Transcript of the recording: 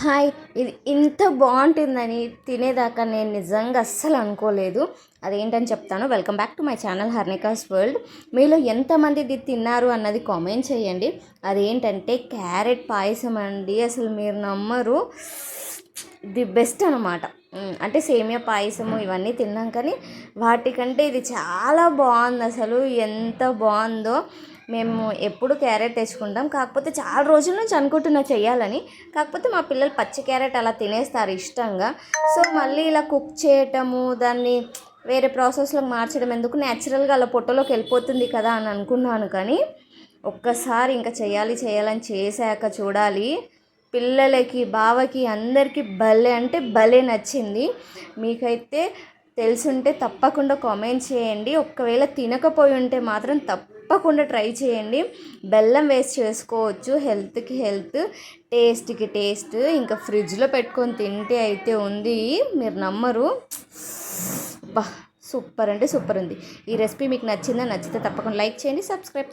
Hi! ఇది ఇంత బావుంటుందని తినేదాకా నేను నిజంగా అస్సలు అనుకోలేదు. అదేంటని చెప్తాను. Welcome back to my channel Harnika's world. మీలో ఎంతమంది ఇది తిన్నారు అన్నది కామెంట్ చేయండి. అదేంటంటే క్యారెట్ పాయసం అండి. అసలు మీరు నమ్మరు, ది బెస్ట్ అనమాట. అంటే సేమియా పాయసము ఇవన్నీ తిన్నాం కానీ వాటికంటే ఇది చాలా బాగుంది. అసలు ఎంత బాగుందో. మేము ఎప్పుడు క్యారెట్ తెచ్చుకుంటాం, కాకపోతే చాలా రోజుల నుంచి అనుకుంటున్నా చెయ్యాలని. కాకపోతే మా పిల్లలు పచ్చి క్యారెట్ అలా తినేస్తారు ఇష్టంగా. సో మళ్ళీ ఇలా కుక్ చేయటము, దాన్ని వేరే ప్రాసెస్లోకి మార్చడం ఎందుకు, న్యాచురల్గా అలా పొట్టలోకి వెళ్ళిపోతుంది కదా అని అనుకున్నాను. కానీ ఒక్కసారి ఇంకా చేయాలని చేశాక చూడాలి, పిల్లలకి బావకి అందరికీ భలే అంటే భలే నచ్చింది. మీకైతే తెలుసుంటే తప్పకుండా కామెంట్ చేయండి. ఒకవేళ తినకపోయి ఉంటే మాత్రం తప్పకుండా ట్రై చేయండి. బెల్లం వేస్ట్ చేసుకోవచ్చు, హెల్త్కి హెల్త్, టేస్ట్కి టేస్ట్. ఇంకా ఫ్రిడ్జ్లో పెట్టుకొని తింటే అయితే ఉంది, మీరు నమ్మరు. బా, సూపర్ అంటే సూపర్ ఉంది. ఈ రెసిపీ మీకు నచ్చితే తప్పకుండా లైక్ చేయండి, సబ్స్క్రైబ్.